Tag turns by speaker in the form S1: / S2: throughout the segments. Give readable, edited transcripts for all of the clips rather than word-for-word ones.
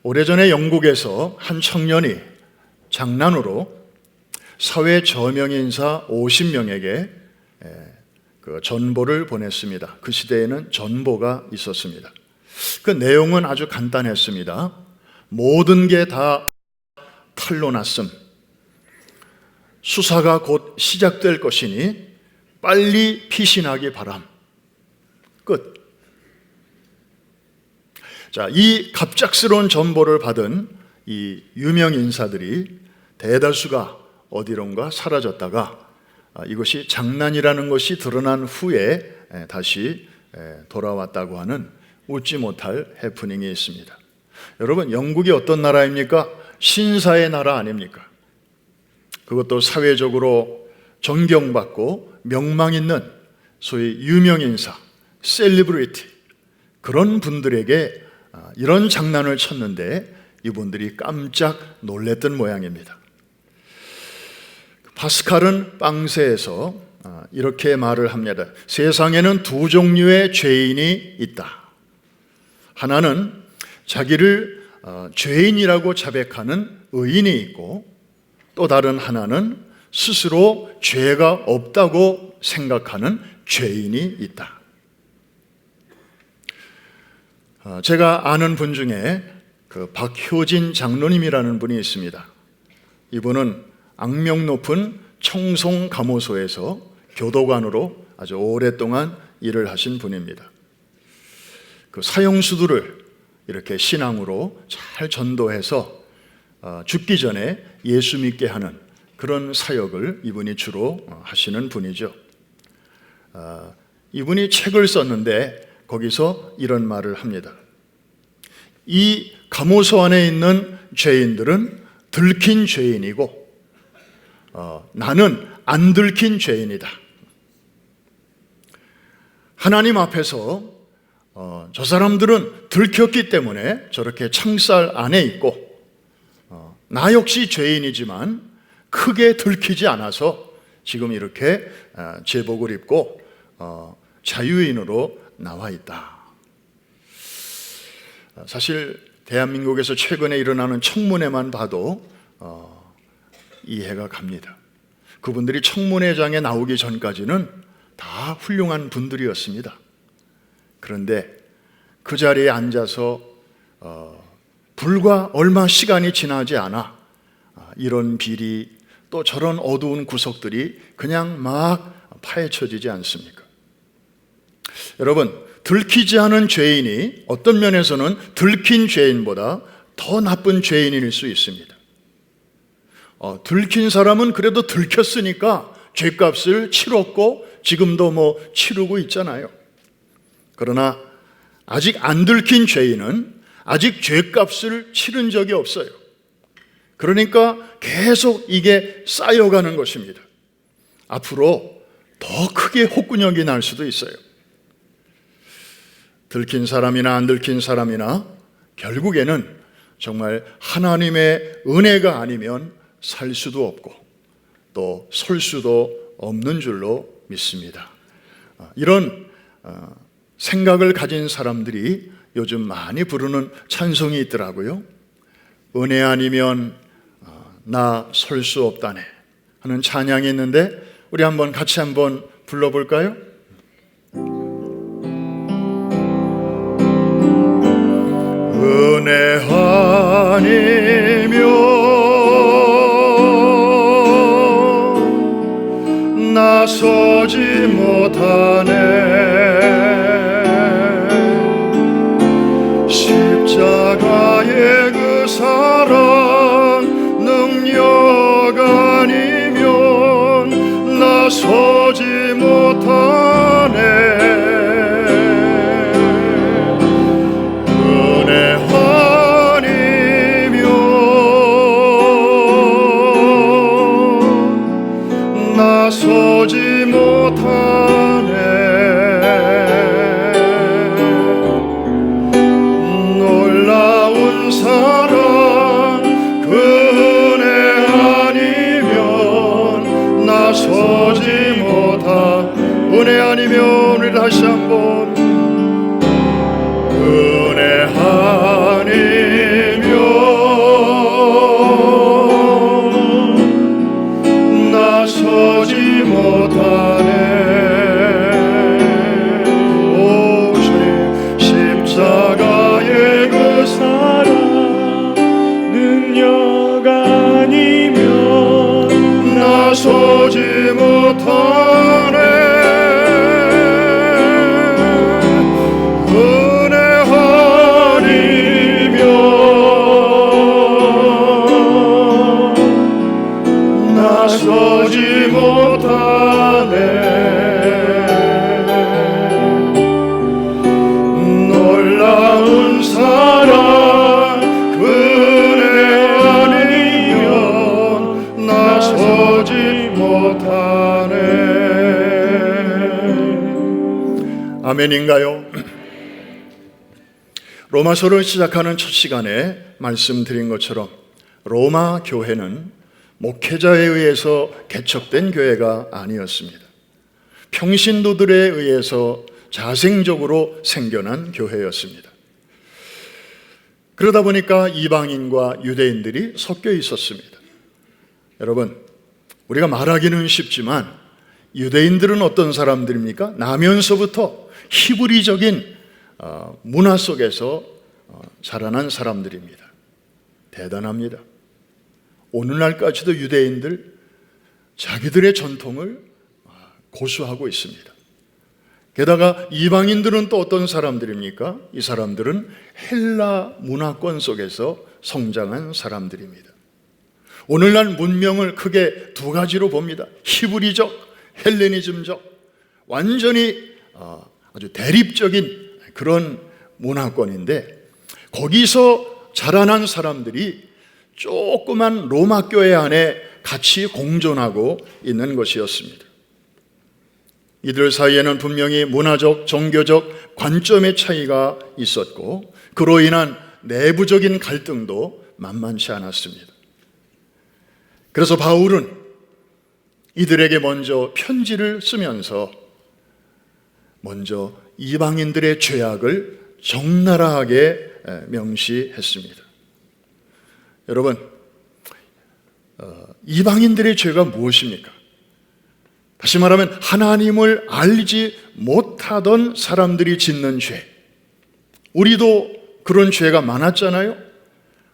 S1: 오래전에 영국에서 한 청년이 장난으로 사회 저명 인사 50명에게 그 전보를 보냈습니다. 그 시대에는 전보가 있었습니다. 그 내용은 아주 간단했습니다. 모든 게 다 탄로 났음. 수사가 곧 시작될 것이니 빨리 피신하기 바람. 끝. 자, 이 갑작스러운 전보를 받은 이 유명 인사들이 대다수가 어디론가 사라졌다가 이것이 장난이라는 것이 드러난 후에 다시 돌아왔다고 하는 웃지 못할 해프닝이 있습니다. 여러분, 영국이 어떤 나라입니까? 신사의 나라 아닙니까? 그것도 사회적으로 존경받고 명망 있는 소위 유명인사, 셀리브리티, 그런 분들에게 이런 장난을 쳤는데 이분들이 깜짝 놀랐던 모양입니다. 파스칼은 빵세에서 이렇게 말을 합니다. 세상에는 두 종류의 죄인이 있다. 하나는 자기를 죄인이라고 자백하는 의인이 있고, 또 다른 하나는 스스로 죄가 없다고 생각하는 죄인이 있다. 제가 아는 분 중에 그 박효진 장로님이라는 분이 있습니다. 이분은 악명 높은 청송감호소에서 교도관으로 아주 오랫동안 일을 하신 분입니다. 그 사형수들을 이렇게 신앙으로 잘 전도해서 죽기 전에 예수 믿게 하는 그런 사역을 이분이 주로 하시는 분이죠. 이분이 책을 썼는데 거기서 이런 말을 합니다. 이 감호소 안에 있는 죄인들은 들킨 죄인이고 나는 안 들킨 죄인이다. 하나님 앞에서 저 사람들은 들켰기 때문에 저렇게 창살 안에 있고 나 역시 죄인이지만 크게 들키지 않아서 지금 이렇게 제복을 입고 자유인으로 나와 있다. 사실 대한민국에서 최근에 일어나는 청문회만 봐도 이해가 갑니다. 그분들이 청문회장에 나오기 전까지는 다 훌륭한 분들이었습니다. 그런데 그 자리에 앉아서 불과 얼마 시간이 지나지 않아 이런 비리 또 저런 어두운 구석들이 그냥 막 파헤쳐지지 않습니까? 여러분, 들키지 않은 죄인이 어떤 면에서는 들킨 죄인보다 더 나쁜 죄인일 수 있습니다. 들킨 사람은 그래도 들켰으니까 죄값을 치렀고 지금도 치르고 있잖아요. 그러나 아직 안 들킨 죄인은 아직 죄값을 치른 적이 없어요. 그러니까 계속 이게 쌓여가는 것입니다. 앞으로 더 크게 혹군역이 날 수도 있어요. 들킨 사람이나 안 들킨 사람이나 결국에는 정말 하나님의 은혜가 아니면 살 수도 없고 또 설 수도 없는 줄로 믿습니다. 이런 생각을 가진 사람들이 요즘 많이 부르는 찬송이 있더라고요. 은혜 아니면 나 설 수 없다네 하는 찬양이 있는데 우리 같이 한번 불러볼까요? 은혜 아니면 나서지 못하네. 십자가의 그 사랑 능력 아니면 나서지 못하네. 은혜 아니면 아멘인가요? 로마서를 시작하는 첫 시간에 말씀드린 것처럼 로마 교회는 목회자에 의해서 개척된 교회가 아니었습니다. 평신도들에 의해서 자생적으로 생겨난 교회였습니다. 그러다 보니까 이방인과 유대인들이 섞여 있었습니다. 여러분, 우리가 말하기는 쉽지만 유대인들은 어떤 사람들입니까? 나면서부터 히브리적인 문화 속에서 자라난 사람들입니다. 대단합니다. 오늘날까지도 유대인들 자기들의 전통을 고수하고 있습니다. 게다가 이방인들은 또 어떤 사람들입니까? 이 사람들은 헬라 문화권 속에서 성장한 사람들입니다. 오늘날 문명을 크게 두 가지로 봅니다. 히브리적, 헬레니즘적, 완전히 아주 대립적인 그런 문화권인데 거기서 자라난 사람들이 조그만 로마 교회 안에 같이 공존하고 있는 것이었습니다. 이들 사이에는 분명히 문화적, 종교적 관점의 차이가 있었고 그로 인한 내부적인 갈등도 만만치 않았습니다. 그래서 바울은 이들에게 먼저 편지를 쓰면서 먼저 이방인들의 죄악을 적나라하게 명시했습니다. 여러분, 이방인들의 죄가 무엇입니까? 다시 말하면 하나님을 알지 못하던 사람들이 짓는 죄. 우리도 그런 죄가 많았잖아요.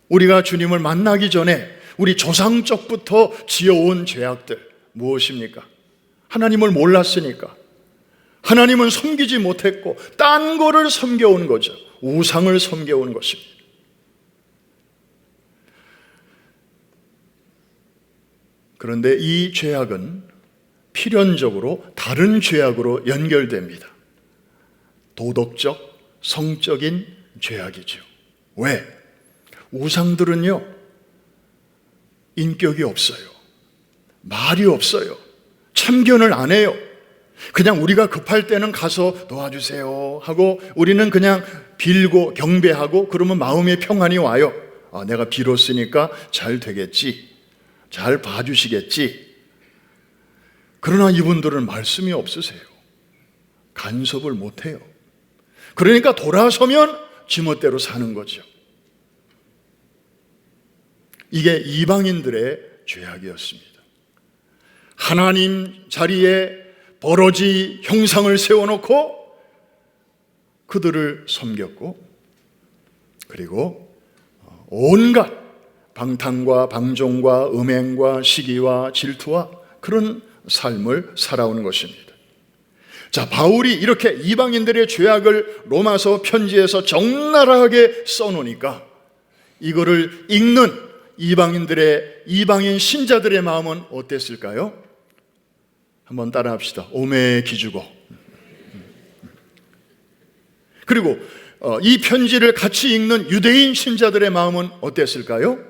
S1: 우리가 주님을 만나기 전에 우리 조상적부터 지어온 죄악들 무엇입니까? 하나님을 몰랐으니까, 하나님은 섬기지 못했고 딴 거를 섬겨온 거죠. 우상을 섬겨온 것입니다. 그런데 이 죄악은 필연적으로 다른 죄악으로 연결됩니다. 도덕적, 성적인 죄악이죠. 왜? 우상들은요, 인격이 없어요. 말이 없어요. 참견을 안 해요. 그냥 우리가 급할 때는 가서 도와주세요 하고 우리는 그냥 빌고 경배하고 그러면 마음의 평안이 와요. 내가 빌었으니까 잘 되겠지, 잘 봐주시겠지. 그러나 이분들은 말씀이 없으세요. 간섭을 못해요. 그러니까 돌아서면 지멋대로 사는 거죠. 이게 이방인들의 죄악이었습니다. 하나님 자리에 버러지 형상을 세워놓고 그들을 섬겼고, 그리고 온갖 방탕과 방종과 음행과 시기와 질투와 그런 삶을 살아오는 것입니다. 자, 바울이 이렇게 이방인들의 죄악을 로마서 편지에서 적나라하게 써놓으니까 이거를 읽는 이방인 신자들의 마음은 어땠을까요? 한번 따라합시다. 오매 기주고. 그리고 이 편지를 같이 읽는 유대인 신자들의 마음은 어땠을까요?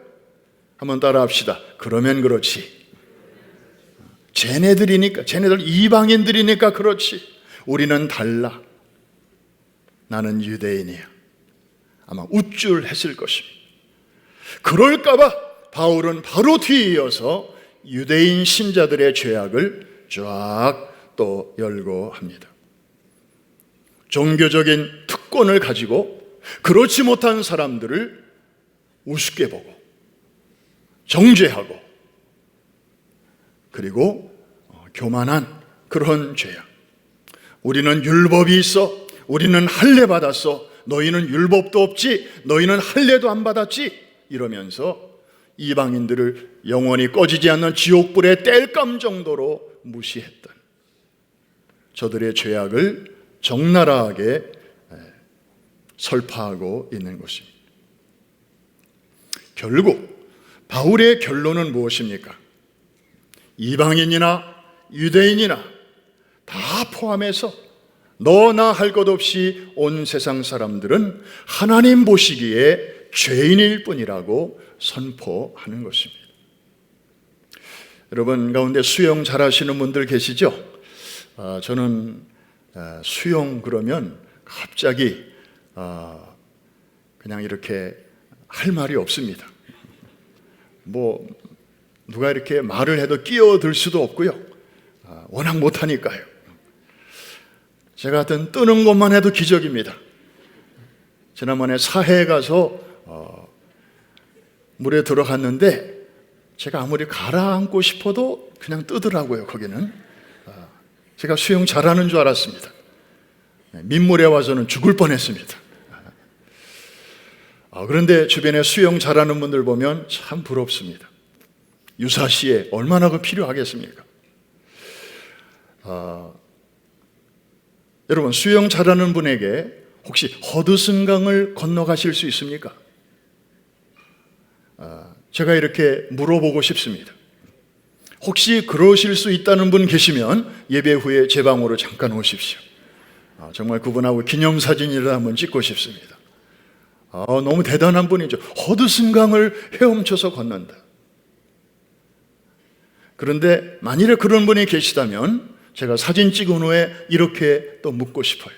S1: 한번 따라합시다. 그러면 그렇지. 쟤네들 이방인들이니까 그렇지. 우리는 달라. 나는 유대인이야. 아마 우쭐했을 것입니다. 그럴까봐 바울은 바로 뒤에 이어서 유대인 신자들의 죄악을 쫙 또 열고 합니다. 종교적인 특권을 가지고 그렇지 못한 사람들을 우습게 보고 정죄하고 그리고 교만한 그런 죄악. 우리는 율법이 있어, 우리는 할례 받았어, 너희는 율법도 없지, 너희는 할례도 안 받았지, 이러면서 이방인들을 영원히 꺼지지 않는 지옥불에 뗄감 정도로 무시했던 저들의 죄악을 적나라하게 설파하고 있는 것입니다. 결국 바울의 결론은 무엇입니까? 이방인이나 유대인이나 다 포함해서 너나 할 것 없이 온 세상 사람들은 하나님 보시기에 죄인일 뿐이라고 선포하는 것입니다. 여러분 가운데 수영 잘하시는 분들 계시죠? 저는 수영 그러면 갑자기 그냥 이렇게 할 말이 없습니다. 뭐 누가 이렇게 말을 해도 끼어들 수도 없고요. 워낙 못하니까요. 제가 하여튼 뜨는 것만 해도 기적입니다. 지난번에 사해에 가서 물에 들어갔는데 제가 아무리 가라앉고 싶어도 그냥 뜨더라고요. 거기는 제가 수영 잘하는 줄 알았습니다. 민물에 와서는 죽을 뻔했습니다. 그런데 주변에 수영 잘하는 분들 보면 참 부럽습니다. 유사시에 얼마나 그 필요하겠습니까? 여러분, 수영 잘하는 분에게 혹시 허드슨강을 건너가실 수 있습니까? 제가 이렇게 물어보고 싶습니다. 혹시 그러실 수 있다는 분 계시면 예배 후에 제 방으로 잠깐 오십시오. 정말 그분하고 기념사진이라도 한번 찍고 싶습니다. 너무 대단한 분이죠. 허드슨강을 헤엄쳐서 건넌다. 그런데 만일에 그런 분이 계시다면 제가 사진 찍은 후에 이렇게 또 묻고 싶어요.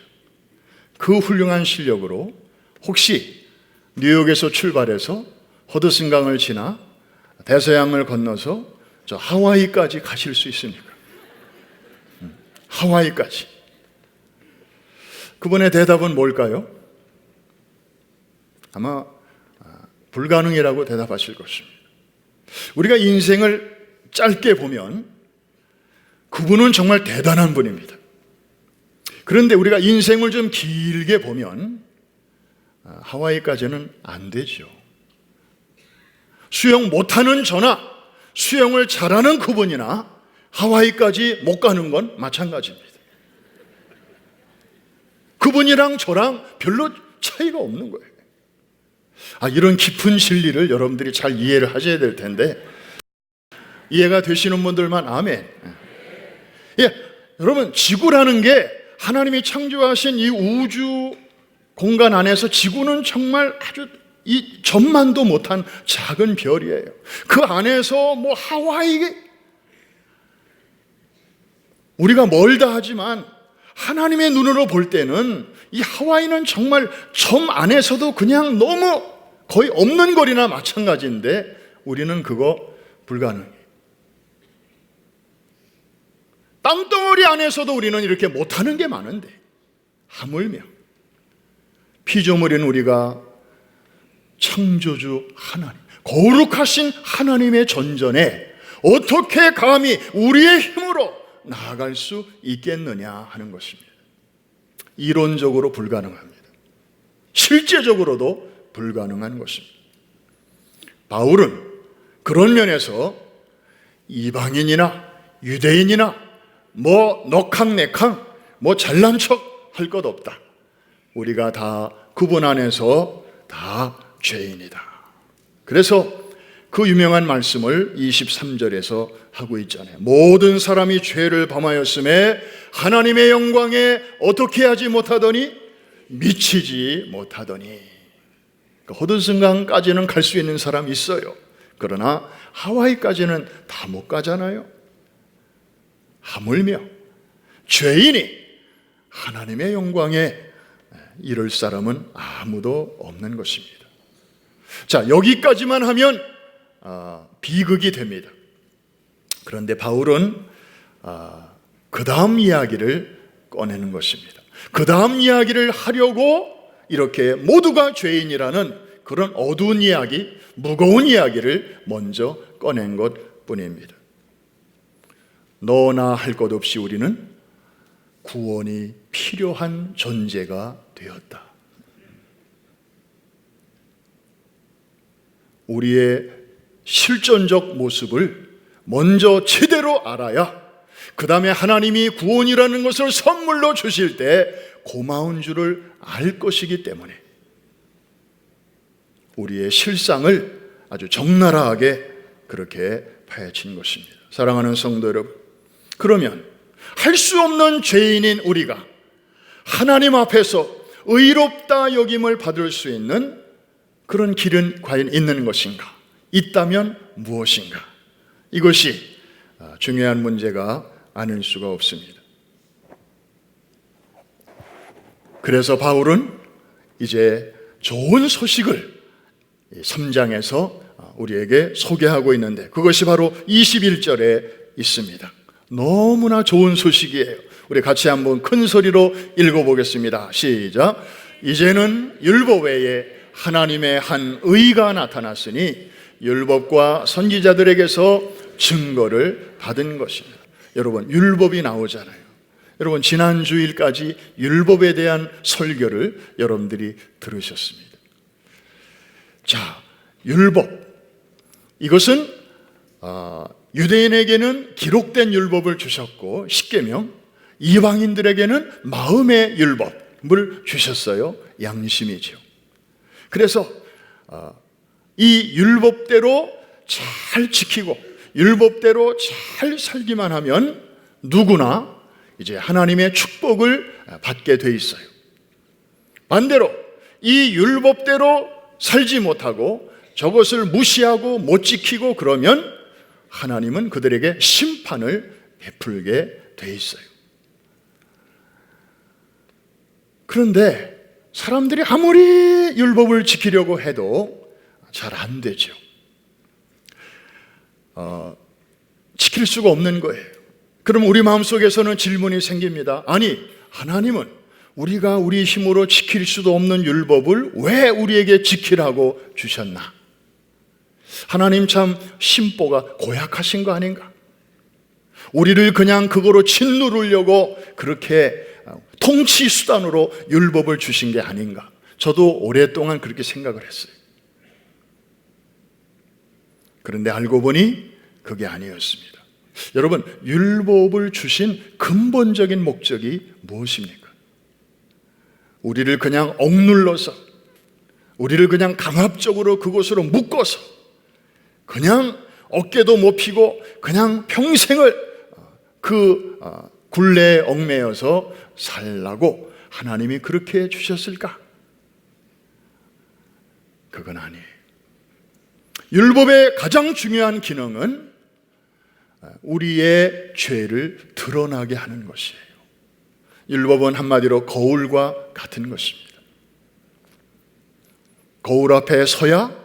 S1: 그 훌륭한 실력으로 혹시 뉴욕에서 출발해서 허드슨강을 지나 대서양을 건너서 저 하와이까지 가실 수 있습니까? 하와이까지. 그분의 대답은 뭘까요? 아마 불가능이라고 대답하실 것입니다. 우리가 인생을 짧게 보면 그분은 정말 대단한 분입니다. 그런데 우리가 인생을 좀 길게 보면 하와이까지는 안 되죠. 수영 못하는 저나 수영을 잘하는 그분이나 하와이까지 못 가는 건 마찬가지입니다. 그분이랑 저랑 별로 차이가 없는 거예요. 이런 깊은 진리를 여러분들이 잘 이해를 하셔야 될 텐데, 이해가 되시는 분들만 아멘. 여러분, 지구라는 게 하나님이 창조하신 이 우주 공간 안에서 지구는 정말 아주 이 전만도 못한 작은 별이에요. 그 안에서 뭐 하와이, 우리가 멀다 하지만 하나님의 눈으로 볼 때는 이 하와이는 정말 점 안에서도 그냥 너무 거의 없는 거리나 마찬가지인데 우리는 그거 불가능해요. 땅덩어리 안에서도 우리는 이렇게 못하는 게 많은데 하물며 피조물인 우리가 창조주 하나님, 거룩하신 하나님의 전전에 어떻게 감히 우리의 힘으로 나아갈 수 있겠느냐 하는 것입니다. 이론적으로 불가능합니다. 실제적으로도 불가능한 것입니다. 바울은 그런 면에서 이방인이나 유대인이나 뭐 너캉네캉 뭐 잘난 척 할 것 없다. 우리가 다 그분 안에서 다 죄인이다. 그래서 그 유명한 말씀을 23절에서 하고 있잖아요. 모든 사람이 죄를 범하였음에 하나님의 영광에 어떻게 하지 못하더니 미치지 못하더니. 허드슨강까지는 갈 수 있는 사람이 있어요. 그러나 하와이까지는 다 못 가잖아요. 하물며 죄인이 하나님의 영광에 이를 사람은 아무도 없는 것입니다. 자, 여기까지만 하면 비극이 됩니다. 그런데 바울은 그 다음 이야기를 꺼내는 것입니다. 그 다음 이야기를 하려고 이렇게 모두가 죄인이라는 그런 어두운 이야기, 무거운 이야기를 먼저 꺼낸 것 뿐입니다. 너나 할 것 없이 우리는 구원이 필요한 존재가 되었다. 우리의 실존적 모습을 먼저 제대로 알아야 그 다음에 하나님이 구원이라는 것을 선물로 주실 때 고마운 줄을 알 것이기 때문에 우리의 실상을 아주 적나라하게 그렇게 파헤친 것입니다. 사랑하는 성도 여러분, 그러면 할 수 없는 죄인인 우리가 하나님 앞에서 의롭다 여김을 받을 수 있는 그런 길은 과연 있는 것인가? 있다면 무엇인가? 이것이 중요한 문제가 아닐 수가 없습니다. 그래서 바울은 이제 좋은 소식을 3장에서 우리에게 소개하고 있는데 그것이 바로 21절에 있습니다. 너무나 좋은 소식이에요. 우리 같이 한번 큰 소리로 읽어보겠습니다. 시작. 이제는 율법 외에 하나님의 한 의가 나타났으니 율법과 선지자들에게서 증거를 받은 것입니다. 여러분, 율법이 나오잖아요. 여러분, 지난 주일까지 율법에 대한 설교를 여러분들이 들으셨습니다. 자, 율법, 이것은 유대인에게는 기록된 율법을 주셨고 십계명, 이방인들에게는 마음의 율법을 주셨어요. 양심이죠. 그래서 이 율법대로 잘 지키고 율법대로 잘 살기만 하면 누구나 이제 하나님의 축복을 받게 돼 있어요. 반대로 이 율법대로 살지 못하고 저것을 무시하고 못 지키고 그러면 하나님은 그들에게 심판을 베풀게 돼 있어요. 그런데 사람들이 아무리 율법을 지키려고 해도 잘 안 되죠. 지킬 수가 없는 거예요. 그럼 우리 마음속에서는 질문이 생깁니다. 아니, 하나님은 우리가 우리 힘으로 지킬 수도 없는 율법을 왜 우리에게 지키라고 주셨나? 하나님 참 심보가 고약하신 거 아닌가? 우리를 그냥 그거로 짓누르려고 그렇게 통치 수단으로 율법을 주신 게 아닌가? 저도 오랫동안 그렇게 생각을 했어요. 그런데 알고 보니 그게 아니었습니다. 여러분, 율법을 주신 근본적인 목적이 무엇입니까? 우리를 그냥 억눌러서, 우리를 그냥 강압적으로 그곳으로 묶어서 그냥 어깨도 못 펴고 그냥 평생을 그 굴레에 얽매여서 살라고 하나님이 그렇게 주셨을까? 그건 아니에요. 율법의 가장 중요한 기능은 우리의 죄를 드러나게 하는 것이에요. 율법은 한마디로 거울과 같은 것입니다. 거울 앞에 서야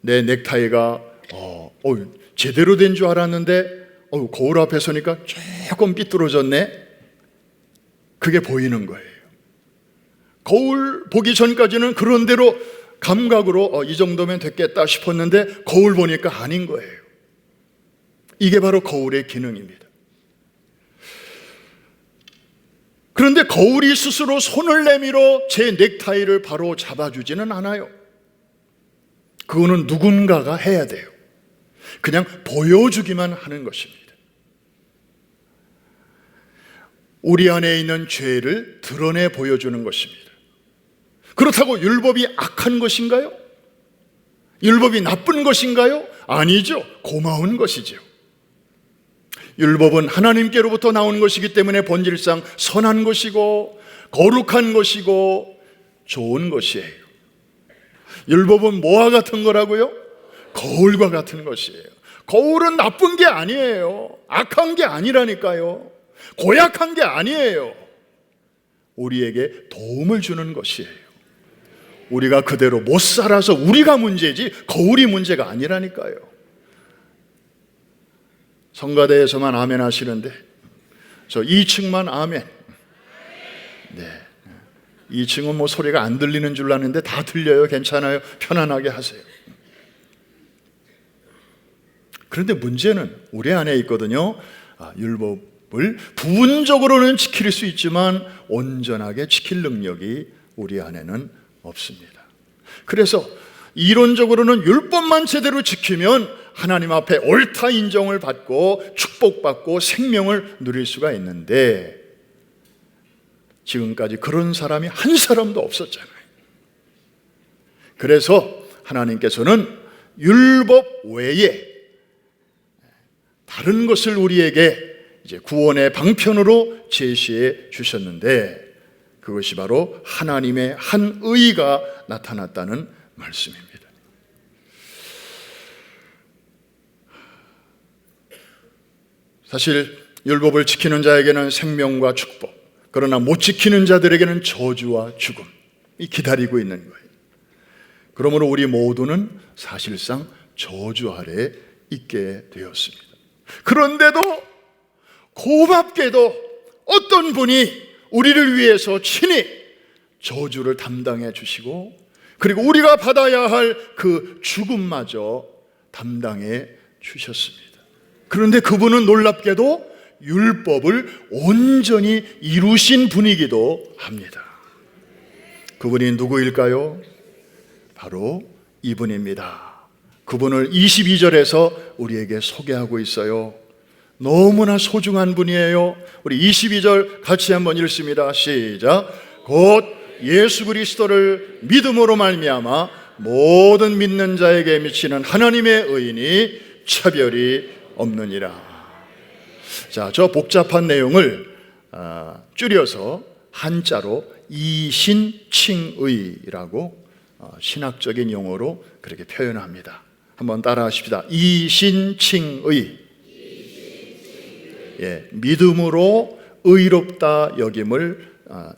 S1: 내 넥타이가 제대로 된 줄 알았는데 거울 앞에 서니까 조금 삐뚤어졌네. 그게 보이는 거예요. 거울 보기 전까지는 그런 대로 감각으로 이 정도면 됐겠다 싶었는데 거울 보니까 아닌 거예요. 이게 바로 거울의 기능입니다. 그런데 거울이 스스로 손을 내밀어 제 넥타이를 바로 잡아주지는 않아요. 그거는 누군가가 해야 돼요. 그냥 보여주기만 하는 것입니다. 우리 안에 있는 죄를 드러내 보여주는 것입니다. 그렇다고 율법이 악한 것인가요? 율법이 나쁜 것인가요? 아니죠. 고마운 것이죠. 율법은 하나님께로부터 나온 것이기 때문에 본질상 선한 것이고 거룩한 것이고 좋은 것이에요. 율법은 뭐와 같은 거라고요? 거울과 같은 것이에요. 거울은 나쁜 게 아니에요. 악한 게 아니라니까요. 고약한 게 아니에요. 우리에게 도움을 주는 것이에요. 우리가 그대로 못 살아서 우리가 문제지 거울이 문제가 아니라니까요. 성가대에서만 아멘 하시는데 저 2층만 아멘. 네, 2층은 뭐 소리가 안 들리는 줄 아는데 다 들려요. 괜찮아요. 편안하게 하세요. 그런데 문제는 우리 안에 있거든요. 율법을 부분적으로는 지킬 수 있지만 온전하게 지킬 능력이 우리 안에는 없습니다. 그래서 이론적으로는 율법만 제대로 지키면 하나님 앞에 옳다 인정을 받고 축복받고 생명을 누릴 수가 있는데 지금까지 그런 사람이 한 사람도 없었잖아요. 그래서 하나님께서는 율법 외에 다른 것을 우리에게 이제 구원의 방편으로 제시해 주셨는데 그것이 바로 하나님의 한 의가 나타났다는 말씀입니다. 사실 율법을 지키는 자에게는 생명과 축복, 그러나 못 지키는 자들에게는 저주와 죽음이 기다리고 있는 거예요. 그러므로 우리 모두는 사실상 저주 아래 있게 되었습니다. 그런데도 고맙게도 어떤 분이 우리를 위해서 친히 저주를 담당해 주시고, 그리고 우리가 받아야 할 그 죽음마저 담당해 주셨습니다. 그런데 그분은 놀랍게도 율법을 온전히 이루신 분이기도 합니다. 그분이 누구일까요? 바로 이분입니다. 그분을 22절에서 우리에게 소개하고 있어요. 너무나 소중한 분이에요. 우리 22절 같이 한번 읽습니다. 시작. 곧 예수 그리스도를 믿음으로 말미암아 모든 믿는 자에게 미치는 하나님의 의인이 차별이 없느니라. 자, 저 복잡한 내용을 줄여서 한자로 이신칭의라고 신학적인 용어로 그렇게 표현합니다. 한번 따라하십시다. 이신칭의. 예, 믿음으로 의롭다 여김을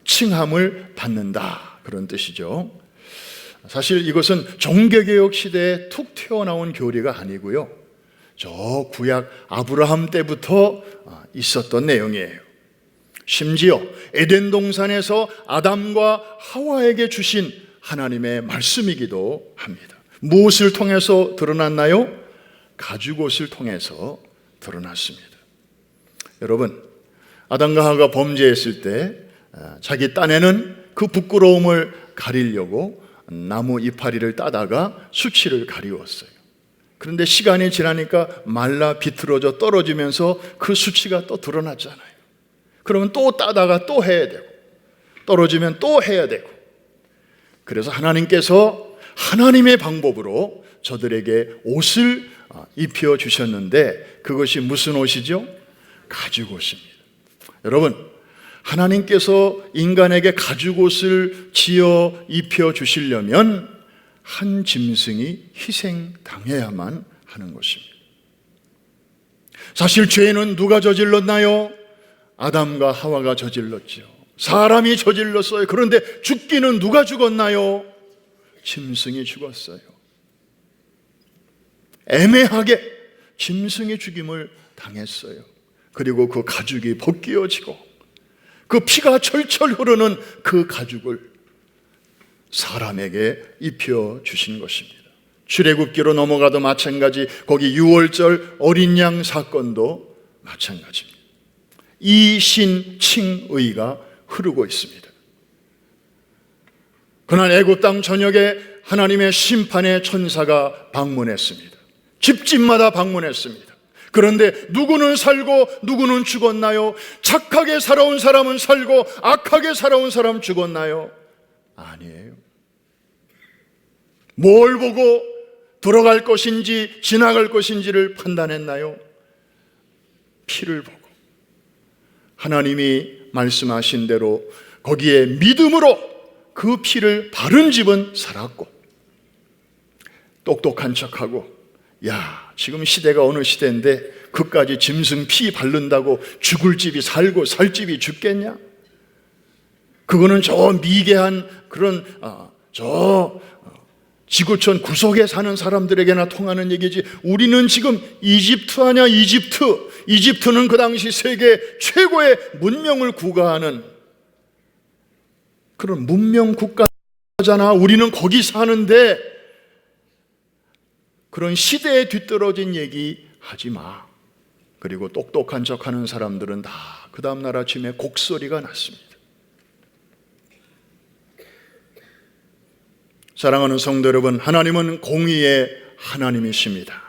S1: 칭함을 받는다, 그런 뜻이죠. 사실 이것은 종교개혁 시대에 툭 튀어나온 교리가 아니고요, 저 구약 아브라함 때부터 있었던 내용이에요. 심지어 에덴 동산에서 아담과 하와에게 주신 하나님의 말씀이기도 합니다. 무엇을 통해서 드러났나요? 가죽옷을 통해서 드러났습니다. 여러분, 아담과 하와가 범죄했을 때 자기 딴에는 그 부끄러움을 가리려고 나무 이파리를 따다가 수치를 가리웠어요. 그런데 시간이 지나니까 말라 비틀어져 떨어지면서 그 수치가 또 드러났잖아요. 그러면 또 따다가 또 해야 되고, 떨어지면 또 해야 되고. 그래서 하나님께서 하나님의 방법으로 저들에게 옷을 입혀 주셨는데, 그것이 무슨 옷이죠? 가죽옷입니다. 여러분, 하나님께서 인간에게 가죽옷을 지어 입혀 주시려면 한 짐승이 희생당해야만 하는 것입니다. 사실 죄는 누가 저질렀나요? 아담과 하와가 저질렀죠. 사람이 저질렀어요. 그런데 죽기는 누가 죽었나요? 짐승이 죽었어요. 애매하게 짐승의 죽임을 당했어요. 그리고 그 가죽이 벗겨지고 그 피가 철철 흐르는 그 가죽을 사람에게 입혀 주신 것입니다. 출애굽기로 넘어가도 마찬가지, 거기 유월절 어린 양 사건도 마찬가지입니다. 이신칭의가 흐르고 있습니다. 그날 애굽 땅 전역에 하나님의 심판의 천사가 방문했습니다. 집집마다 방문했습니다. 그런데 누구는 살고 누구는 죽었나요? 착하게 살아온 사람은 살고 악하게 살아온 사람 죽었나요? 아니에요. 뭘 보고 들어갈 것인지 지나갈 것인지를 판단했나요? 피를 보고 하나님이 말씀하신 대로 거기에 믿음으로 그 피를 바른 집은 살았고, 똑똑한 척하고, 야, 지금 시대가 어느 시대인데 그까지 짐승 피 바른다고 죽을 집이 살고 살 집이 죽겠냐? 그거는 저 미개한 그런 지구촌 구석에 사는 사람들에게나 통하는 얘기지. 우리는 지금 이집트 아냐, 이집트. 이집트는 그 당시 세계 최고의 문명을 구가하는 그런 문명 국가잖아. 우리는 거기 사는데 그런 시대에 뒤떨어진 얘기 하지 마. 그리고 똑똑한 척하는 사람들은 다 그 다음날 아침에 곡소리가 났습니다. 사랑하는 성도 여러분, 하나님은 공의의 하나님이십니다.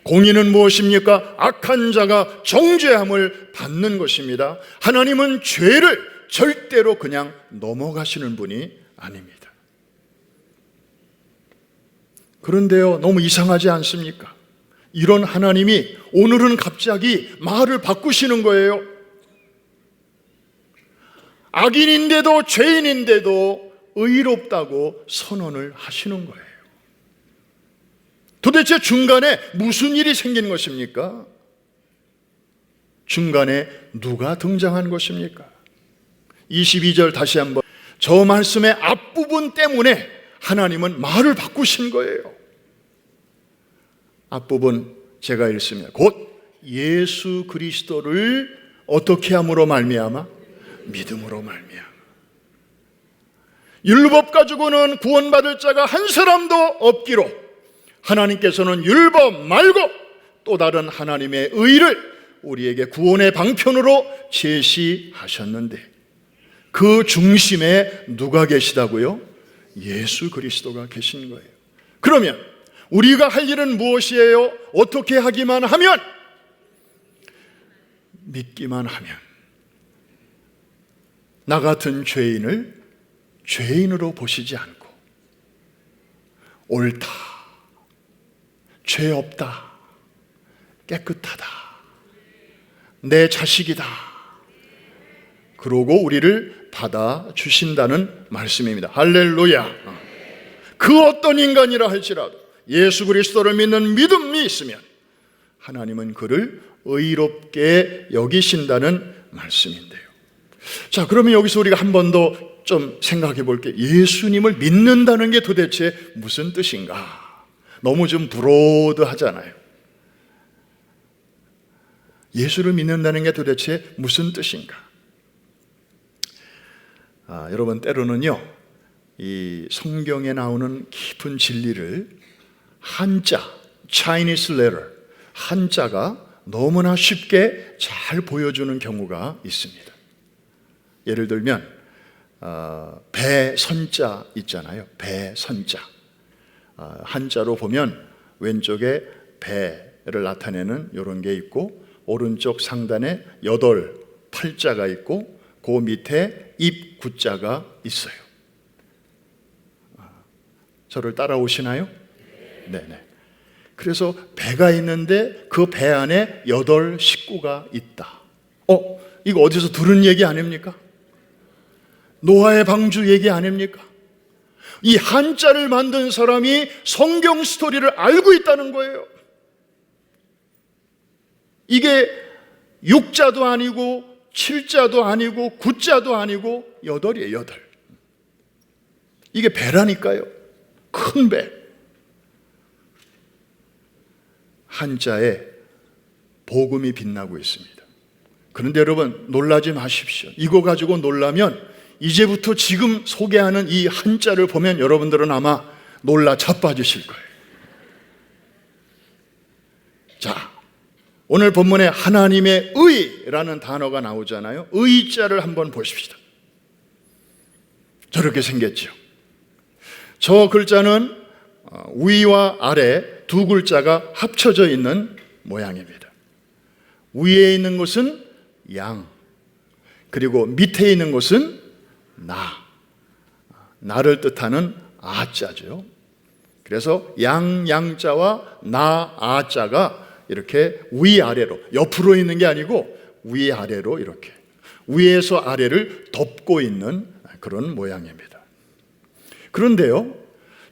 S1: 공의는 무엇입니까? 악한 자가 정죄함을 받는 것입니다. 하나님은 죄를 절대로 그냥 넘어가시는 분이 아닙니다. 그런데요, 너무 이상하지 않습니까? 이런 하나님이 오늘은 갑자기 말을 바꾸시는 거예요. 악인인데도 죄인인데도 의롭다고 선언을 하시는 거예요. 도대체 중간에 무슨 일이 생긴 것입니까? 중간에 누가 등장한 것입니까? 22절 다시 한번, 저 말씀의 앞부분 때문에 하나님은 말을 바꾸신 거예요. 앞부분 제가 읽습니다. 곧 예수 그리스도를 어떻게 함으로 말미암아? 믿음으로 말미암아. 율법 가지고는 구원받을 자가 한 사람도 없기로 하나님께서는 율법 말고 또 다른 하나님의 의를 우리에게 구원의 방편으로 제시하셨는데, 그 중심에 누가 계시다고요? 예수 그리스도가 계신 거예요. 그러면 우리가 할 일은 무엇이에요? 어떻게 하기만 하면? 믿기만 하면. 나 같은 죄인을 죄인으로 보시지 않고 옳다, 죄 없다, 깨끗하다, 내 자식이다, 그러고 우리를 받아주신다는 말씀입니다. 할렐루야. 그 어떤 인간이라 할지라도 예수 그리스도를 믿는 믿음이 있으면 하나님은 그를 의롭게 여기신다는 말씀인데요. 자, 그러면 여기서 우리가 한 번 더 좀 생각해 볼게요. 예수님을 믿는다는 게 도대체 무슨 뜻인가? 너무 좀 브로드하잖아요. 예수를 믿는다는 게 도대체 무슨 뜻인가? 여러분, 때로는요, 이 성경에 나오는 깊은 진리를 한자, Chinese letter, 한자가 너무나 쉽게 잘 보여주는 경우가 있습니다. 예를 들면 배선자 있잖아요. 배선자. 한자로 보면 왼쪽에 배를 나타내는 이런 게 있고, 오른쪽 상단에 8자가 있고, 그 밑에 입 9자가 있어요. 저를 따라오시나요? 네네. 그래서 배가 있는데 그 배 안에 8 식구가 있다. 이거 어디서 들은 얘기 아닙니까? 노아의 방주 얘기 아닙니까? 이 한자를 만든 사람이 성경 스토리를 알고 있다는 거예요. 이게 6자도 아니고 7자도 아니고 9자도 아니고 8이에요. 8. 이게 배라니까요. 큰 배. 한자에 복음이 빛나고 있습니다. 그런데 여러분, 놀라지 마십시오. 이거 가지고 놀라면 이제부터 지금 소개하는 이 한자를 보면 여러분들은 아마 놀라 자빠지실 거예요. 자, 오늘 본문에 하나님의 의라는 단어가 나오잖아요. 의자를 한번 보십시다. 저렇게 생겼죠. 저 글자는 위와 아래 두 글자가 합쳐져 있는 모양입니다. 위에 있는 것은 양, 그리고 밑에 있는 것은 나를 뜻하는 아자죠. 그래서 양자와 아자가 이렇게 위아래로, 옆으로 있는 게 아니고 위아래로 이렇게 위에서 아래를 덮고 있는 그런 모양입니다. 그런데요,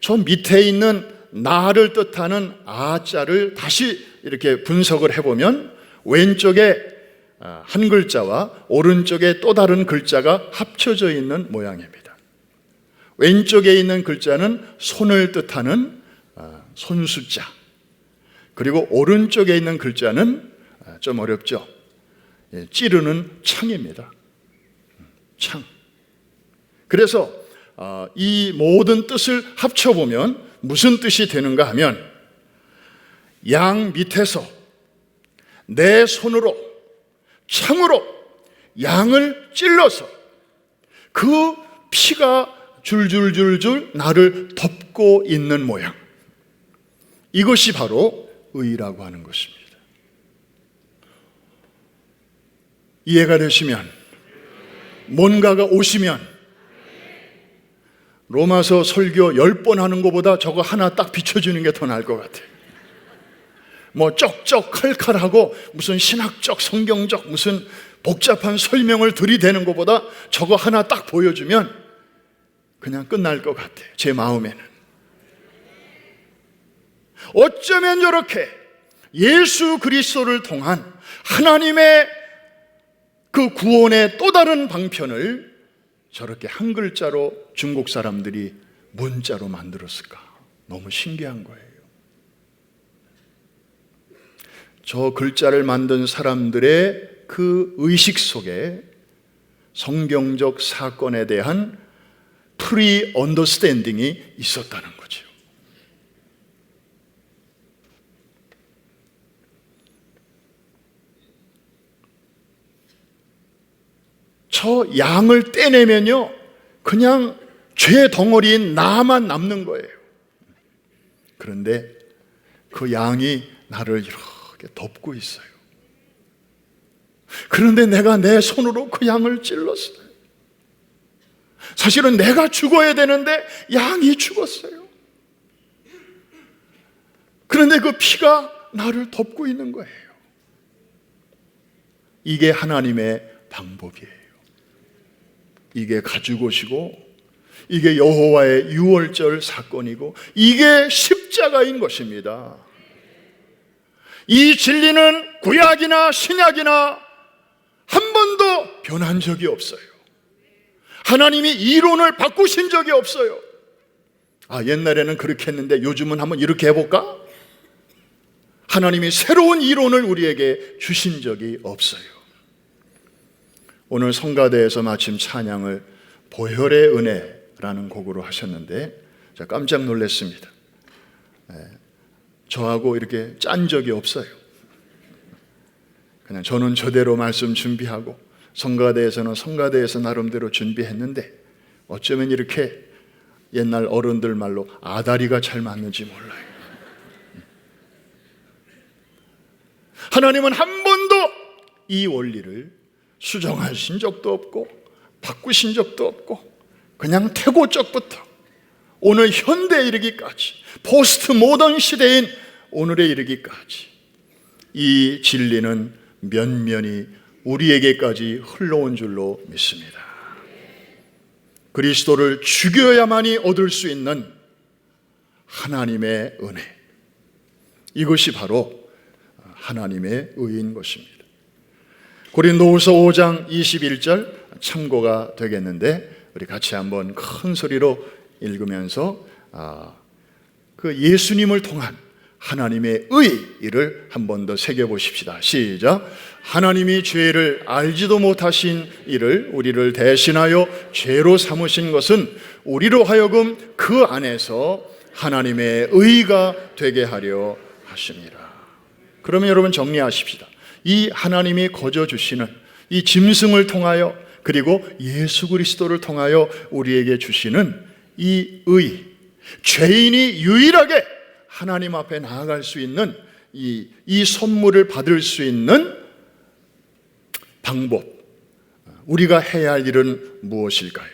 S1: 저 밑에 있는 나를 뜻하는 아자를 다시 이렇게 분석을 해보면 왼쪽에 한 글자와 오른쪽에 또 다른 글자가 합쳐져 있는 모양입니다. 왼쪽에 있는 글자는 손을 뜻하는 손수자, 그리고 오른쪽에 있는 글자는 좀 어렵죠. 찌르는 창입니다. 창. 그래서 이 모든 뜻을 합쳐보면 무슨 뜻이 되는가 하면, 양 밑에서 내 손으로 창으로 양을 찔러서 그 피가 줄줄줄줄 나를 덮고 있는 모양, 이것이 바로 의라고 하는 것입니다. 이해가 되시면, 뭔가가 오시면 로마서 설교 10번 하는 것보다 저거 하나 딱 비춰주는 게 더 나을 것 같아요. 뭐 쩍쩍 칼칼하고 무슨 신학적 성경적 무슨 복잡한 설명을 들이대는 것보다 저거 하나 딱 보여주면 그냥 끝날 것 같아요. 제 마음에는. 어쩌면 저렇게 예수 그리스도를 통한 하나님의 그 구원의 또 다른 방편을 저렇게 한 글자로 중국 사람들이 문자로 만들었을까? 너무 신기한 거예요. 저 글자를 만든 사람들의 그 의식 속에 성경적 사건에 대한 프리 언더스탠딩이 있었다는 거죠. 저 양을 떼내면요, 그냥 죄 덩어리인 나만 남는 거예요. 그런데 그 양이 나를 이렇게 덮고 있어요. 그런데 내가 내 손으로 그 양을 찔렀어요. 사실은 내가 죽어야 되는데 양이 죽었어요. 그런데 그 피가 나를 덮고 있는 거예요. 이게 하나님의 방법이에요. 이게 가지고 오시고, 이게 여호와의 유월절 사건이고, 이게 십자가인 것입니다. 이 진리는 구약이나 신약이나 한 번도 변한 적이 없어요. 하나님이 이론을 바꾸신 적이 없어요. 옛날에는 그렇게 했는데 요즘은 한번 이렇게 해볼까? 하나님이 새로운 이론을 우리에게 주신 적이 없어요. 오늘 성가대에서 마침 찬양을 보혈의 은혜라는 곡으로 하셨는데 제가 깜짝 놀랐습니다. 저하고 이렇게 짠 적이 없어요. 그냥 저는 저대로 말씀 준비하고, 성가대에서는 성가대에서 나름대로 준비했는데 어쩌면 이렇게 옛날 어른들 말로 아다리가 잘 맞는지 몰라요. 하나님은 한 번도 이 원리를 수정하신 적도 없고 바꾸신 적도 없고, 그냥 태고적부터 오늘 현대에 이르기까지, 포스트 모던 시대인 오늘에 이르기까지 이 진리는 면면이 우리에게까지 흘러온 줄로 믿습니다. 그리스도를 죽여야만이 얻을 수 있는 하나님의 은혜, 이것이 바로 하나님의 의인 것입니다. 고린도후서 5장 21절 참고가 되겠는데 우리 같이 한번 큰 소리로 읽으면서 그 예수님을 통한 하나님의 의를 한 번 더 새겨보십시다. 시작. 하나님이 죄를 알지도 못하신 이를 우리를 대신하여 죄로 삼으신 것은 우리로 하여금 그 안에서 하나님의 의가 되게 하려 하심이라. 그러면 여러분 정리하십시다. 이 하나님이 거저 주시는 이 짐승을 통하여, 그리고 예수 그리스도를 통하여 우리에게 주시는 이 의, 죄인이 유일하게 하나님 앞에 나아갈 수 있는 이 선물을 받을 수 있는 방법, 우리가 해야 할 일은 무엇일까요?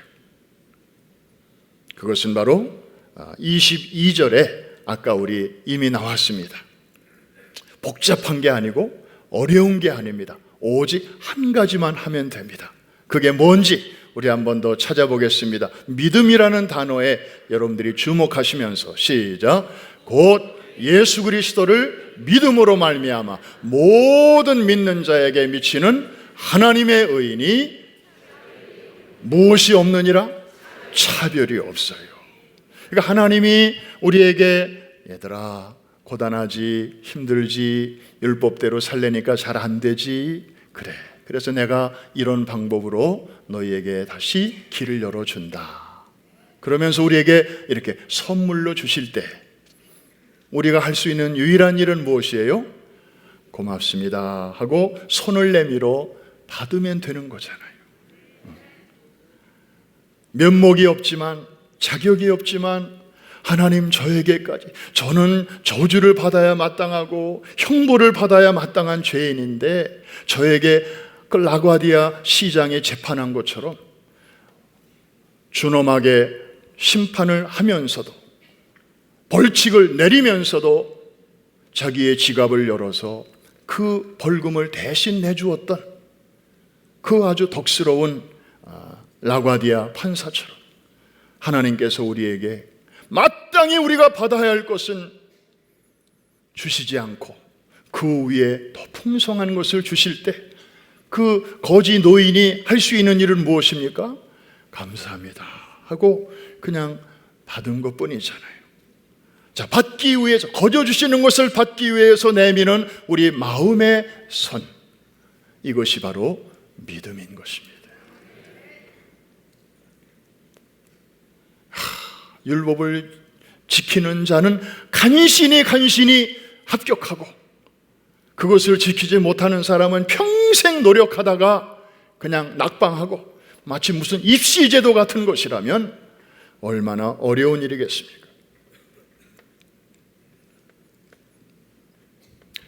S1: 그것은 바로 22절에 아까 우리 이미 나왔습니다. 복잡한 게 아니고 어려운 게 아닙니다. 오직 한 가지만 하면 됩니다. 그게 뭔지 우리 한 번 더 찾아보겠습니다. 믿음이라는 단어에 여러분들이 주목하시면서 시작. 곧 예수 그리스도를 믿음으로 말미암아 모든 믿는 자에게 미치는 하나님의 의인이 무엇이 없느니라? 차별이 없어요. 그러니까 하나님이 우리에게 얘들아 고단하지, 힘들지, 율법대로 살려니까 잘 안 되지, 그래, 그래서 내가 이런 방법으로 너희에게 다시 길을 열어준다. 그러면서 우리에게 이렇게 선물로 주실 때 우리가 할 수 있는 유일한 일은 무엇이에요? 고맙습니다 하고 손을 내밀어 받으면 되는 거잖아요. 면목이 없지만, 자격이 없지만, 하나님 저에게까지, 저는 저주를 받아야 마땅하고 형벌을 받아야 마땅한 죄인인데 저에게 그 라과디아 시장에 재판한 것처럼 준엄하게 심판을 하면서도, 벌칙을 내리면서도 자기의 지갑을 열어서 그 벌금을 대신 내주었던 그 아주 덕스러운 라과디아 판사처럼 하나님께서 우리에게 마땅히 우리가 받아야 할 것은 주시지 않고 그 위에 더 풍성한 것을 주실 때 그 거지 노인이 할 수 있는 일은 무엇입니까? 감사합니다 하고 그냥 받은 것 뿐이잖아요. 자, 받기 위해서, 거저 주시는 것을 받기 위해서 내미는 우리 마음의 선, 이것이 바로 믿음인 것입니다. 율법을 지키는 자는 간신히 합격하고, 그것을 지키지 못하는 사람은 평생 노력하다가 그냥 낙방하고, 마치 무슨 입시제도 같은 것이라면 얼마나 어려운 일이겠습니까?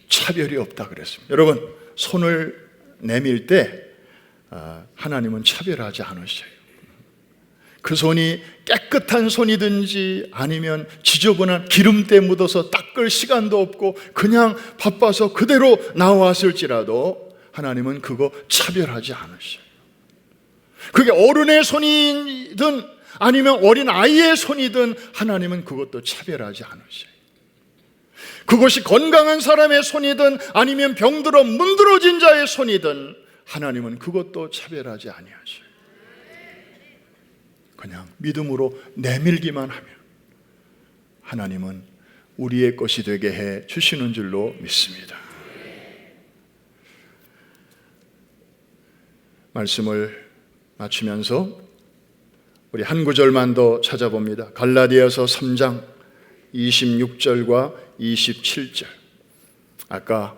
S1: 차별이 없다 그랬습니다. 여러분, 손을 내밀 때 하나님은 차별하지 않으셔요. 그 손이 깨끗한 손이든지 아니면 지저분한 기름때 묻어서 닦을 시간도 없고 그냥 바빠서 그대로 나왔을지라도 하나님은 그거 차별하지 않으셔요. 그게 어른의 손이든 아니면 어린 아이의 손이든 하나님은 그것도 차별하지 않으셔요. 그것이 건강한 사람의 손이든 아니면 병들어 문드러진 자의 손이든 하나님은 그것도 차별하지 아니하셔요. 그냥 믿음으로 내밀기만 하면 하나님은 우리의 것이 되게 해 주시는 줄로 믿습니다. 말씀을 마치면서 우리 한 구절만 더 찾아봅니다. 갈라디아서 3장 26절과 27절. 아까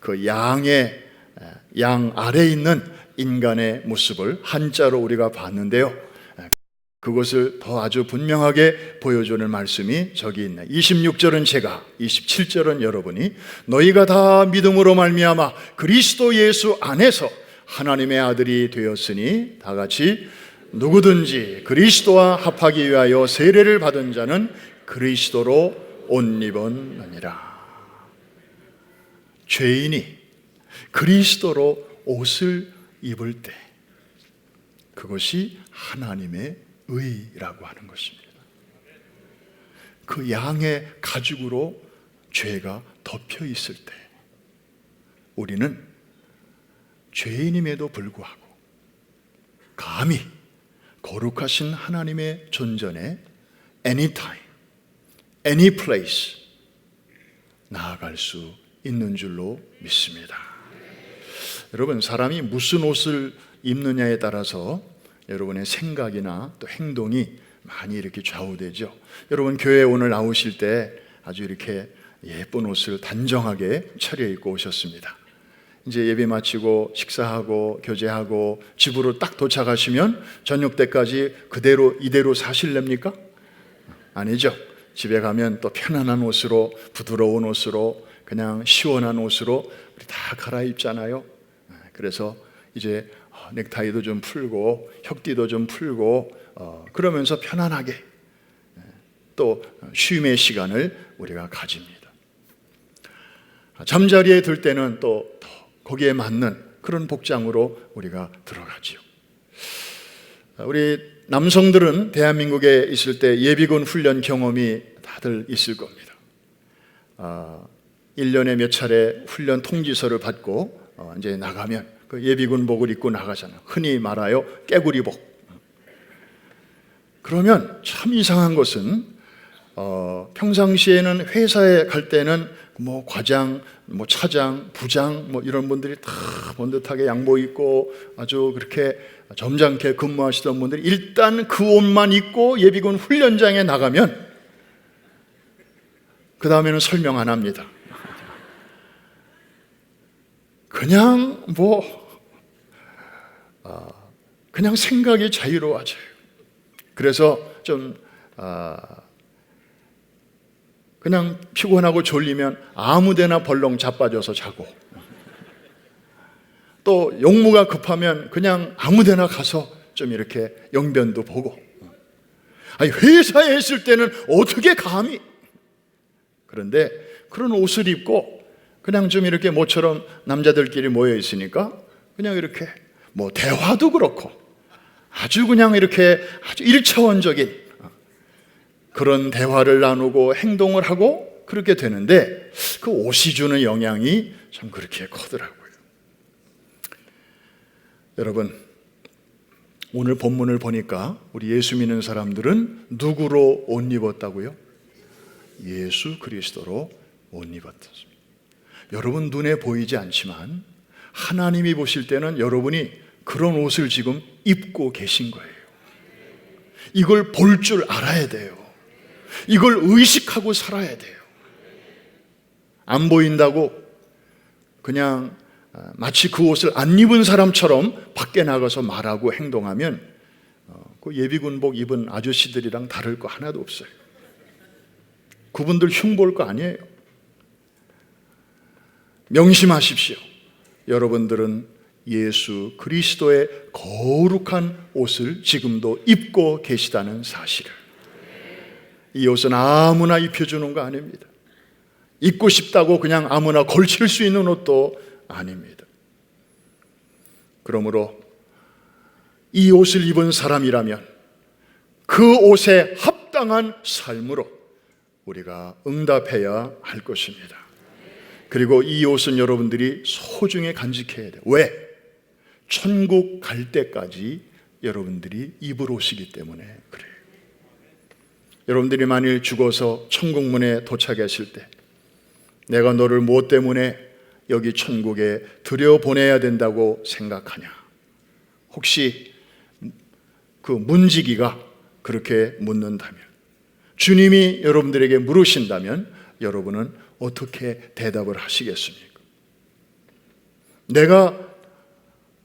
S1: 그 양 아래에 있는 인간의 모습을 한자로 우리가 봤는데요, 그것을 더 아주 분명하게 보여주는 말씀이 저기 있네. 26절은 제가, 27절은 여러분이, 너희가 다 믿음으로 말미암아 그리스도 예수 안에서 하나님의 아들이 되었으니 다 같이 누구든지 그리스도와 합하기 위하여 세례를 받은 자는 그리스도로 옷 입었느니라. 죄인이 그리스도로 옷을 입을 때 그것이 하나님의 의라고 하는 것입니다. 그 양의 가죽으로 죄가 덮여 있을 때 우리는 죄인임에도 불구하고 감히 거룩하신 하나님의 존전에 anytime, any place 나아갈 수 있는 줄로 믿습니다. 여러분, 사람이 무슨 옷을 입느냐에 따라서 여러분의 생각이나 또 행동이 많이 이렇게 좌우되죠. 여러분, 교회에 오늘 나오실 때 아주 이렇게 예쁜 옷을 단정하게 차려입고 오셨습니다. 이제 예배 마치고 식사하고 교제하고 집으로 딱 도착하시면 저녁 때까지 그대로 이대로 사실랍니까? 아니죠. 집에 가면 또 편안한 옷으로, 부드러운 옷으로, 그냥 시원한 옷으로 우리 다 갈아입잖아요. 그래서 이제 넥타이도 좀 풀고 혁띠도 좀 풀고 그러면서 편안하게 또 쉼의 시간을 우리가 가집니다. 잠자리에 들 때는 또 거기에 맞는 그런 복장으로 우리가 들어가지요. 우리 남성들은 대한민국에 있을 때 예비군 훈련 경험이 다들 있을 겁니다. 1년에 몇 차례 훈련 통지서를 받고 이제 나가면 그 예비군복을 입고 나가잖아요. 흔히 말하여 깨구리복. 그러면 참 이상한 것은 평상시에는 회사에 갈 때는 뭐 과장, 뭐 차장, 부장 뭐 이런 분들이 다 번듯하게 양복 입고 아주 그렇게 점잖게 근무하시던 분들이 일단 그 옷만 입고 예비군 훈련장에 나가면 그 다음에는 설명 안 합니다. 그냥 그냥 생각이 자유로워져요. 그래서 좀 그냥 피곤하고 졸리면 아무데나 벌렁 자빠져서 자고, 또 용무가 급하면 그냥 아무데나 가서 좀 이렇게 영변도 보고. 아니, 회사에 있을 때는 어떻게 감히? 그런데 그런 옷을 입고 그냥 좀 이렇게 모처럼 남자들끼리 모여 있으니까 그냥 이렇게 뭐 대화도 그렇고 아주 그냥 이렇게 아주 1차원적인 그런 대화를 나누고 행동을 하고 그렇게 되는데 그 옷이 주는 영향이 참 그렇게 크더라고요. 여러분, 오늘 본문을 보니까 우리 예수 믿는 사람들은 누구로 옷 입었다고요? 예수 그리스도로 옷 입었습니다. 여러분 눈에 보이지 않지만 하나님이 보실 때는 여러분이 그런 옷을 지금 입고 계신 거예요. 이걸 볼 줄 알아야 돼요. 이걸 의식하고 살아야 돼요. 안 보인다고 그냥 마치 그 옷을 안 입은 사람처럼 밖에 나가서 말하고 행동하면 그 예비군복 입은 아저씨들이랑 다를 거 하나도 없어요. 그분들 흉볼 거 아니에요. 명심하십시오. 여러분들은 예수 그리스도의 거룩한 옷을 지금도 입고 계시다는 사실을. 이 옷은 아무나 입혀주는 거 아닙니다. 입고 싶다고 그냥 아무나 걸칠 수 있는 옷도 아닙니다. 그러므로 이 옷을 입은 사람이라면 그 옷에 합당한 삶으로 우리가 응답해야 할 것입니다. 그리고 이 옷은 여러분들이 소중히 간직해야 돼요. 왜? 천국 갈 때까지 여러분들이 입을 옷이기 때문에 그래요. 여러분들이 만일 죽어서 천국문에 도착했을 때 내가 너를 무엇 때문에 여기 천국에 들여보내야 된다고 생각하냐? 혹시 그 문지기가 그렇게 묻는다면, 주님이 여러분들에게 물으신다면 여러분은 어떻게 대답을 하시겠습니까? 내가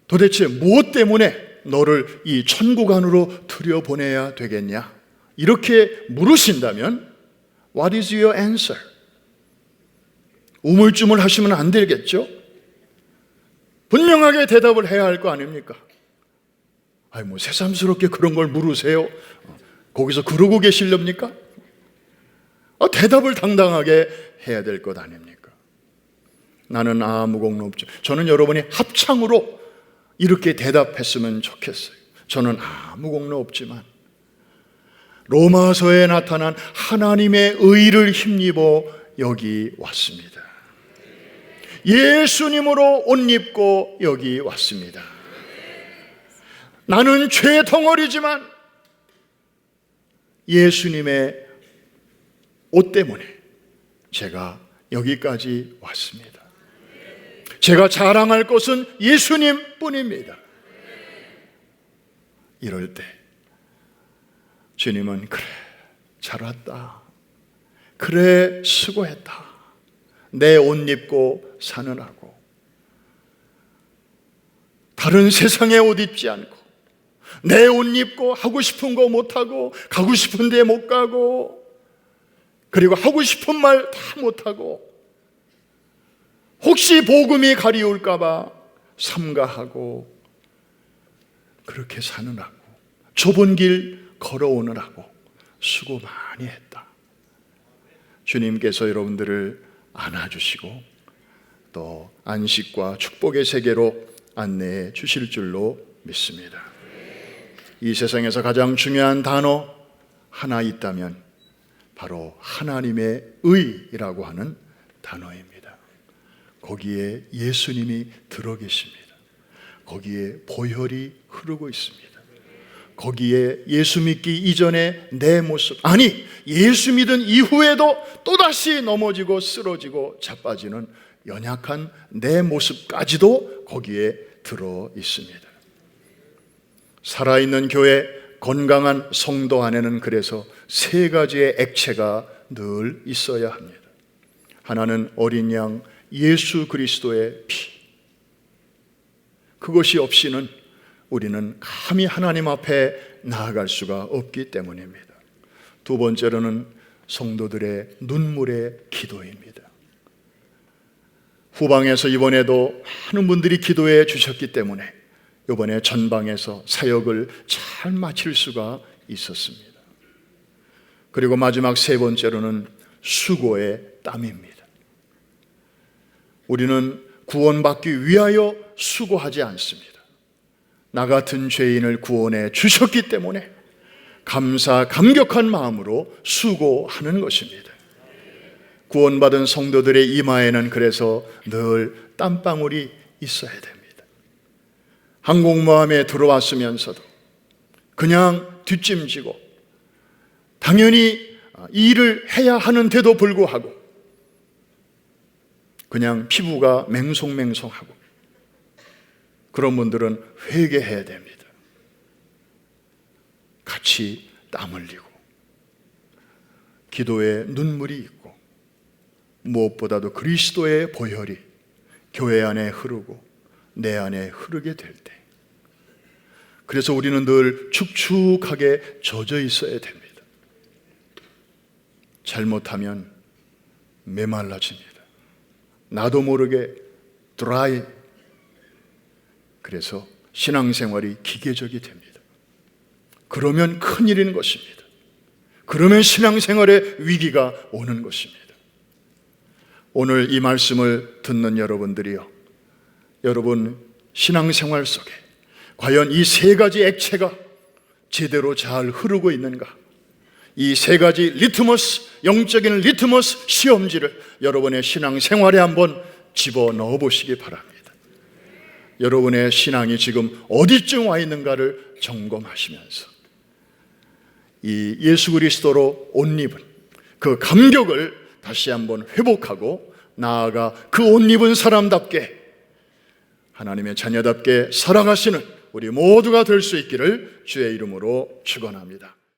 S1: 도대체 무엇 때문에 너를 이 천국 안으로 들여보내야 되겠냐? 이렇게 물으신다면 What is your answer? 우물쭈물 하시면 안 되겠죠? 분명하게 대답을 해야 할 거 아닙니까? 아이 뭐 새삼스럽게 그런 걸 물으세요? 거기서 그러고 계시렵니까? 대답을 당당하게 해야 될 것 아닙니까? 나는 아무 공로 없죠. 저는 여러분이 합창으로 이렇게 대답했으면 좋겠어요. 저는 아무 공로 없지만 로마서에 나타난 하나님의 의를 힘입어 여기 왔습니다. 예수님으로 옷 입고 여기 왔습니다. 나는 죄 덩어리지만 예수님의 옷 때문에 제가 여기까지 왔습니다. 제가 자랑할 것은 예수님 뿐입니다. 이럴 때 주님은 그래 잘 왔다. 그래 수고했다. 내 옷 입고 사느라고 다른 세상에 옷 입지 않고 내 옷 입고 하고 싶은 거 못하고 가고 싶은 데 못 가고 그리고 하고 싶은 말 다 못하고 혹시 복음이 가리울까 봐 삼가하고 그렇게 사느라고 좁은 길 걸어오느라고 수고 많이 했다. 주님께서 여러분들을 안아주시고 또 안식과 축복의 세계로 안내해 주실 줄로 믿습니다. 이 세상에서 가장 중요한 단어 하나 있다면 바로 하나님의 의라고 하는 단어입니다. 거기에 예수님이 들어 계십니다. 거기에 보혈이 흐르고 있습니다. 거기에 예수 믿기 이전에 내 모습, 아니 예수 믿은 이후에도 또다시 넘어지고 쓰러지고 자빠지는 연약한 내 모습까지도 거기에 들어 있습니다. 살아있는 교회, 건강한 성도 안에는 그래서 세 가지의 액체가 늘 있어야 합니다. 하나는 어린 양 예수 그리스도의 피. 그것이 없이는 우리는 감히 하나님 앞에 나아갈 수가 없기 때문입니다. 두 번째로는 성도들의 눈물의 기도입니다. 후방에서 이번에도 많은 분들이 기도해 주셨기 때문에 이번에 전방에서 사역을 잘 마칠 수가 있었습니다. 그리고 마지막 세 번째로는 수고의 땀입니다. 우리는 구원받기 위하여 수고하지 않습니다. 나 같은 죄인을 구원해 주셨기 때문에 감사, 감격한 마음으로 수고하는 것입니다. 구원받은 성도들의 이마에는 그래서 늘 땀방울이 있어야 됩니다. 항공모함에 들어왔으면서도 그냥 뒷짐지고 당연히 일을 해야 하는데도 불구하고 그냥 피부가 맹송맹송하고 그런 분들은 회개해야 됩니다. 같이 땀 흘리고 기도에 눈물이 있고 무엇보다도 그리스도의 보혈이 교회 안에 흐르고 내 안에 흐르게 될 때, 그래서 우리는 늘 축축하게 젖어 있어야 됩니다. 잘못하면 메말라집니다. 나도 모르게 드라이. 그래서 신앙생활이 기계적이 됩니다. 그러면 큰일인 것입니다. 그러면 신앙생활에 위기가 오는 것입니다. 오늘 이 말씀을 듣는 여러분들이요, 여러분 신앙생활 속에 과연 이 세 가지 액체가 제대로 잘 흐르고 있는가? 이 세 가지 리트머스, 영적인 리트머스 시험지를 여러분의 신앙생활에 한번 집어넣어 보시기 바랍니다. 여러분의 신앙이 지금 어디쯤 와 있는가를 점검하시면서 이 예수 그리스도로 옷 입은 그 감격을 다시 한번 회복하고 나아가 그 옷 입은 사람답게 하나님의 자녀답게 살아가시는 우리 모두가 될 수 있기를 주의 이름으로 축원합니다.